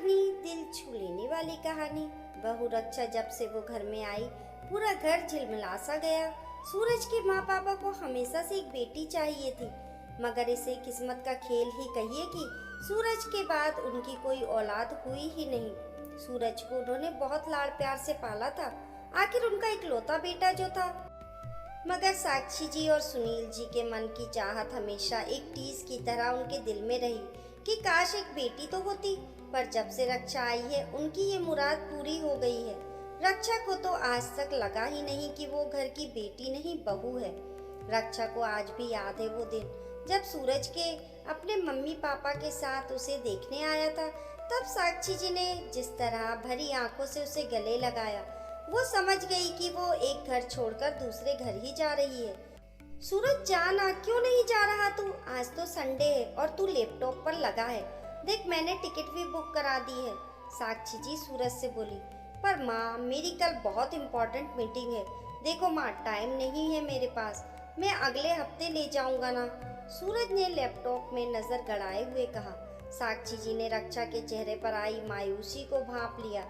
अपनी दिल छू लेने वाली कहानी। बहू रक्षा जब से वो घर में आई, पूरा घर झिलमिला सा गया। सूरज के माँ पापा को हमेशा से एक बेटी चाहिए थी, मगर इसे किस्मत का खेल ही कहिए कि सूरज के बाद उनकी कोई औलाद हुई ही नहीं। सूरज को उन्होंने बहुत लाड़ प्यार से पाला था, आखिर उनका इकलौता बेटा जो था। मगर साक्षी जी और सुनील जी के मन की चाहत हमेशा एक टीस की तरह उनके दिल में रही कि काश एक बेटी तो होती। पर जब से रक्षा आई है, उनकी ये मुराद पूरी हो गई है। रक्षा को तो आज तक लगा ही नहीं कि वो घर की बेटी नहीं बहू है। रक्षा को आज भी याद है वो दिन जब सूरज के अपने मम्मी पापा के साथ उसे देखने आया था। तब साक्षी जी ने जिस तरह भरी आंखों से उसे गले लगाया, वो समझ गई कि वो एक घर छोड़कर दूसरे घर ही जा रही है। सूरज जाना, क्यों नहीं जा रहा तू? आज तो संडे है और तू लैपटॉप पर लगा है। देख, मैंने टिकट भी बुक करा दी है, साक्षी जी सूरज से बोली। पर माँ, मेरी कल बहुत इम्पोर्टेंट मीटिंग है। देखो माँ, टाइम नहीं है मेरे पास, मैं अगले हफ्ते ले जाऊंगा ना, सूरज ने लैपटॉप में नजर गड़ाए हुए कहा। साक्षी जी ने रक्षा के चेहरे पर आई मायूसी को भांप लिया।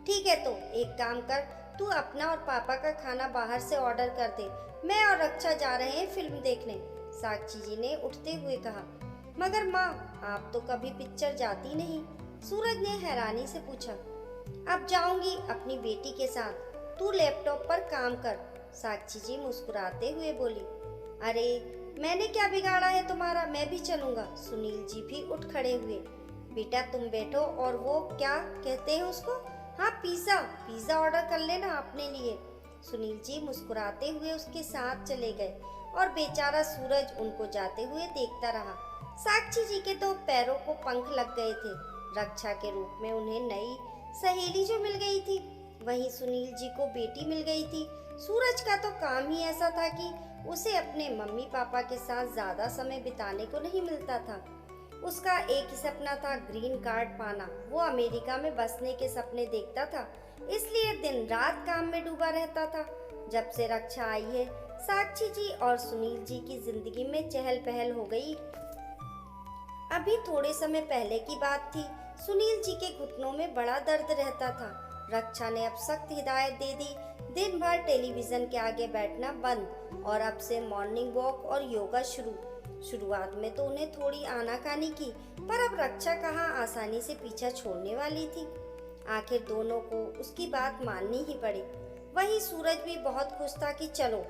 ठीक है, तो एक काम कर, तू अपना और पापा का खाना बाहर से ऑर्डर कर दे, मैं और रक्षा जा रहे हैं फिल्म देखने, साक्षी जी ने उठते हुए कहा। मगर माँ, आप तो कभी पिक्चर जाती नहीं, सूरज ने हैरानी से पूछा। अब जाऊंगी अपनी बेटी के साथ, तू लैपटॉप पर काम कर, साक्षी जी मुस्कुराते हुए बोली। अरे, मैंने क्या बिगाड़ा है तुम्हारा, मैं भी चलूंगा, सुनील जी भी उठ खड़े हुए। बेटा तुम बैठो, और वो क्या कहते हैं उसको, हाँ पिज्जा ऑर्डर कर लेना अपने लिए, सुनील जी मुस्कुराते हुए उसके साथ चले गए और बेचारा सूरज उनको जाते हुए देखता रहा। साक्षी जी के तो पैरों को पंख लग गए थे। रक्षा के रूप में उन्हें नई सहेली जो मिल गई थी, वहीं सुनील जी को बेटी मिल गई थी। सूरज का तो काम ही ऐसा था कि उसे अपने मम्मी पापा के साथ ज्यादा समय बिताने को नहीं मिलता था। उसका एक ही सपना था, ग्रीन कार्ड पाना। वो अमेरिका में बसने के सपने देखता था, इसलिए दिन रात काम में डूबा रहता था। जब से रक्षा आई है, साक्षी जी और सुनील जी की जिंदगी में चहल पहल हो गई। अभी थोड़े समय पहले की बात थी, सुनील जी के घुटनों में बड़ा दर्द रहता था। रक्षा ने अब सख्त हिदायत दे दी, दिन भर टेलीविजन के आगे बैठना बंद और अब से मॉर्निंग वॉक और योगा शुरू। शुरुआत में तो उन्हें थोड़ी आनाकानी की, पर अब रक्षा कहाँ आसानी से पीछा छोड़ने वाली थी। आखिर दोनों को उसकी बात माननी ही पड़ी। वहीं सूरज भी बहुत खुश था कि चलो,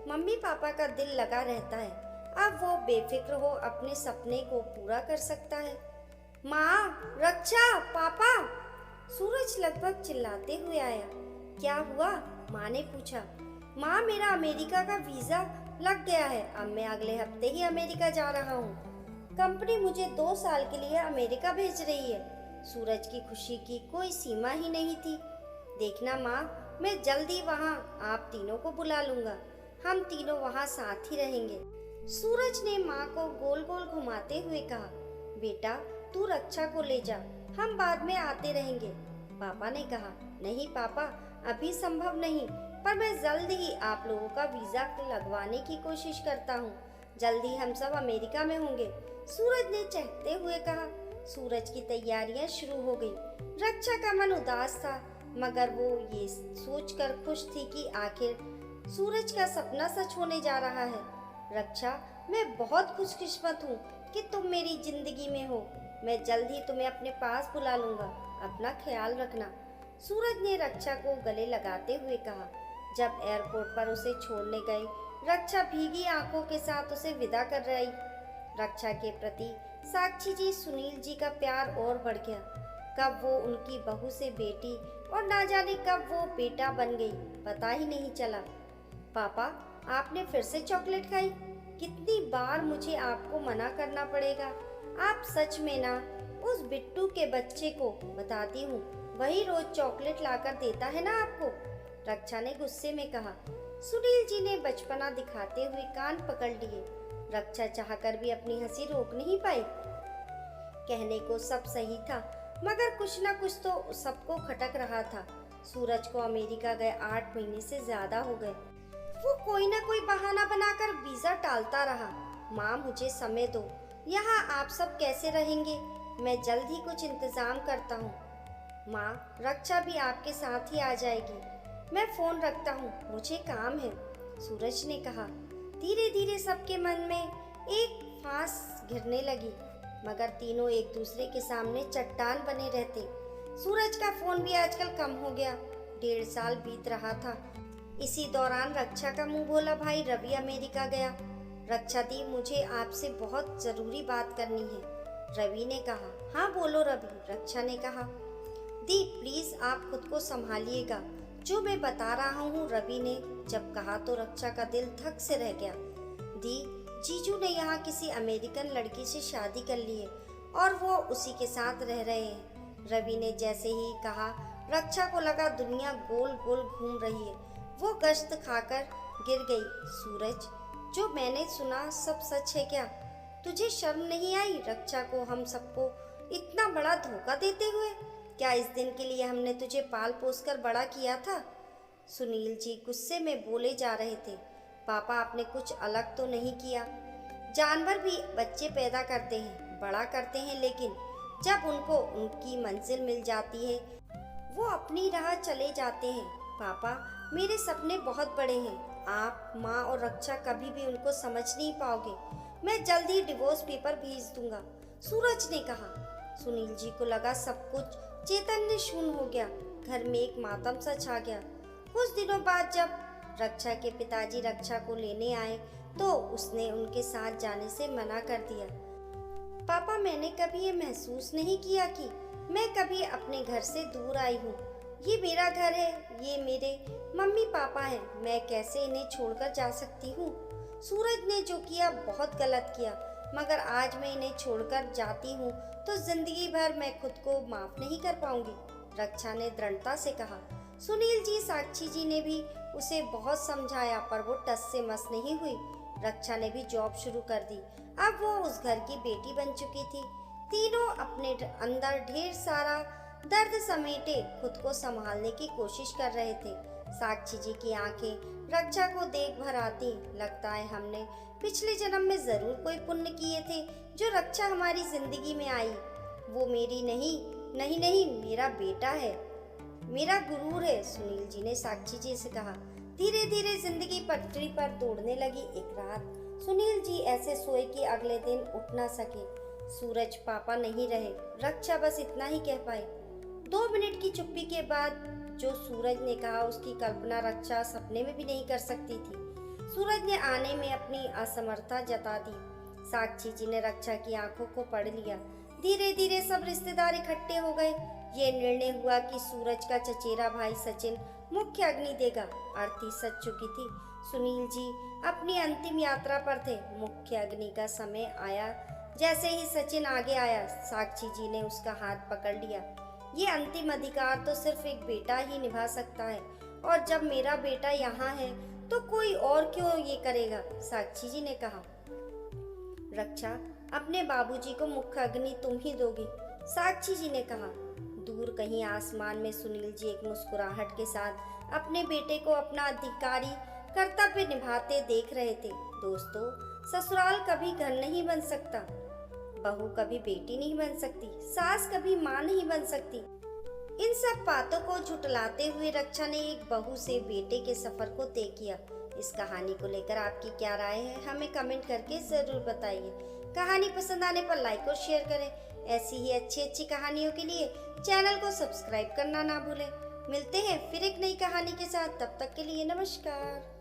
मम्मी पापा का दिल लगा रहता है, अब वो बेफिक्र हो अपने सपने को पूरा कर सकता है। माँ, रक्षा, पापा, सूरज लगभग चिल्लाते हुए आया। क्या हुआ? माँ ने पूछा। माँ, मेरा अमेरिका का वीजा लग गया है, अब मैं अगले हफ्ते ही अमेरिका जा रहा हूँ। कंपनी मुझे 2 साल के लिए अमेरिका भेज रही है। सूरज की खुशी की कोई सीमा ही नहीं थी। देखना माँ, मैं जल्दी वहाँ आप तीनों को बुला लूंगा, हम तीनों वहाँ साथ ही रहेंगे, सूरज ने माँ को गोल गोल घुमाते हुए कहा। बेटा, तू रक्षा को ले जा, हम बाद में आते रहेंगे, पापा ने कहा। नहीं पापा, अभी संभव नहीं, पर मैं जल्द ही आप लोगों का वीजा लगवाने की कोशिश करता हूँ। जल्दी हम सब अमेरिका में होंगे, सूरज ने चहकते हुए कहा। सूरज की तैयारियां शुरू हो गई। रक्षा का मन उदास था, मगर वो ये सोचकर खुश थी कि आखिर सूरज का सपना सच होने जा रहा है। रक्षा, मैं बहुत खुशकिस्मत हूँ कि तुम मेरी जिंदगी में हो। मैं जल्द ही तुम्हें अपने पास बुला लूंगा, अपना ख्याल रखना, सूरज ने रक्षा को गले लगाते हुए कहा। जब एयरपोर्ट पर उसे छोड़ने गए, रक्षा भीगी आंखों के साथ उसे विदा कर रही। रक्षा के प्रति साक्षी जी, सुनील जी का प्यार और बढ़ गया। कब वो उनकी बहू से बेटी और ना जाने कब वो बेटा बन गई, पता ही नहीं चला। पापा, आपने फिर से चॉकलेट खाई? कितनी बार मुझे आपको मना करना पड़ेगा? आप सच में ना उस बिट्टू के बच्चे को बताती हूँ, वही रोज चॉकलेट लाकर देता है ना आपको, रक्षा ने गुस्से में कहा। सुनील जी ने बचपना दिखाते हुए कान पकड़ लिए। रक्षा चाहकर भी अपनी हंसी रोक नहीं पाई। कहने को सब सही था, मगर कुछ न कुछ तो सबको खटक रहा था। सूरज को अमेरिका गए 8 महीने से ज्यादा हो गए। वो कोई ना कोई बहाना बनाकर वीजा टालता रहा। माँ, मुझे समय दो, यहाँ आप सब कैसे रहेंगे? मैं जल्द ही कुछ इंतजाम करता हूँ, माँ, रक्षा भी आपके साथ ही आ जाएगी। मैं फोन रखता हूँ, मुझे काम है, सूरज ने कहा। धीरे धीरे सबके मन में एक फांस घिरने लगी, मगर तीनों एक दूसरे के सामने चट्टान बने रहते। सूरज का फोन भी आजकल कम हो गया। 1.5 साल बीत रहा था। इसी दौरान रक्षा का मुंह बोला भाई रवि अमेरिका गया। रक्षा दी, मुझे आपसे बहुत जरूरी बात करनी है, रवि ने कहा। हाँ बोलो रवि, रक्षा ने कहा। दी प्लीज आप खुद को संभालिएगा, जो मैं बता रहा हूँ, रवि ने जब कहा तो रक्षा का दिल धक से रह गया। दी, जीजू ने यहाँ किसी अमेरिकन लड़की से शादी कर ली है और वो उसी के साथ रह रहे हैं, रवि ने जैसे ही कहा रक्षा को लगा दुनिया गोल गोल घूम रही है। वो गश्त खाकर गिर गई। सूरज, जो मैंने सुना सब सच है क्या? तुझे शर्म नहीं आई रक्षा को हम सबको इतना बड़ा धोखा देते हुए? क्या इस दिन के लिए हमने तुझे पाल पोस कर बड़ा किया था? सुनील जी गुस्से में बोले जा रहे थे। पापा, आपने कुछ अलग तो नहीं किया। जानवर भी बच्चे पैदा करते हैं, बड़ा करते हैं, लेकिन जब उनको उनकी मंजिल मिल जाती है वो अपनी राह चले जाते हैं। पापा, मेरे सपने बहुत बड़े हैं। आप, माँ और रक्षा कभी भी उनको समझ नहीं पाओगे। मैं जल्द ही डिवोर्स पेपर भेज दूंगा, सूरज ने कहा। सुनील जी को लगा सब कुछ चैतन्य शून्य हो गया। घर में एक मातम सा छा गया। कुछ दिनों बाद जब रक्षा के पिताजी रक्षा को लेने आए तो उसने उनके साथ जाने से मना कर दिया। पापा, मैंने कभी ये महसूस नहीं किया कि मैं कभी अपने घर से दूर आई हूँ। ये मेरा घर है, ये मेरे मम्मी पापा हैं, मैं कैसे इन्हें छोड़कर जा सकती हूँ? सूरज ने जो किया बहुत गलत किया, मगर आज मैं इन्हें छोड़कर जाती हूँ तो जिंदगी भर मैं खुद को माफ नहीं कर पाऊंगी, रक्षा ने दृढ़ता से कहा। सुनील जी, साक्षी जी ने भी उसे बहुत समझाया पर वो टस से मस नहीं हुई। रक्षा ने भी जॉब शुरू कर दी। अब वो उस घर की बेटी बन चुकी थी। तीनों अपने अंदर ढेर सारा दर्द समेटे खुद को संभालने की कोशिश कर रहे थे। साक्षी जी की आंखें रक्षा को देख भर आती। लगता है हमने पिछले जन्म में जरूर कोई पुण्य किए थे जो रक्षा हमारी जिंदगी में आई। वो मेरी नहीं नहीं नहीं मेरा बेटा है, मेरा गुरूर है, सुनील जी ने साक्षी जी से कहा। धीरे धीरे जिंदगी पटरी पर दौड़ने लगी। एक रात सुनील जी ऐसे सोए कि अगले दिन उठ ना सके। सूरज, पापा नहीं रहे। रक्षा बस इतना ही कह पाई। 2 मिनट की चुप्पी के बाद जो सूरज ने कहा उसकी कल्पना रक्षा सपने में भी नहीं कर सकती थी। सूरज ने आने में अपनी असमर्थता जता दी। साक्षी जी ने रक्षा की आंखों को पढ़ लिया। धीरे धीरे सब रिश्तेदार इकट्ठे हो गए। ये निर्णय हुआ कि सूरज का चचेरा भाई सचिन मुख्य अग्नि देगा। आरती सज चुकी थी। सुनील जी अपनी अंतिम यात्रा पर थे। मुख्य अग्नि का समय आया। जैसे ही सचिन आगे आया, साक्षी जी ने उसका हाथ पकड़ लिया। ये अंतिम अधिकार तो सिर्फ एक बेटा ही निभा सकता है, और जब मेरा बेटा यहाँ है तो कोई और क्यों ये करेगा, साक्षी जी ने कहा। रक्षा, अपने बाबूजी को मुख्य अग्नि तुम ही दोगी, साक्षी जी ने कहा। दूर कहीं आसमान में सुनील जी एक मुस्कुराहट के साथ अपने बेटे को अपना अधिकारी कर्तव्य निभाते देख रहे थे। दोस्तों, ससुराल कभी घर नहीं बन सकता, बहू कभी बेटी नहीं बन सकती, सास कभी माँ नहीं बन सकती। इन सब बातों को झुटलाते हुए रक्षा ने एक बहू से बेटे के सफर को तय किया। इस कहानी को लेकर आपकी क्या राय है, हमें कमेंट करके जरूर बताइए। कहानी पसंद आने पर लाइक और शेयर करें। ऐसी ही अच्छी अच्छी कहानियों के लिए चैनल को सब्सक्राइब करना ना भूलें। मिलते हैं फिर एक नई कहानी के साथ, तब तक के लिए नमस्कार।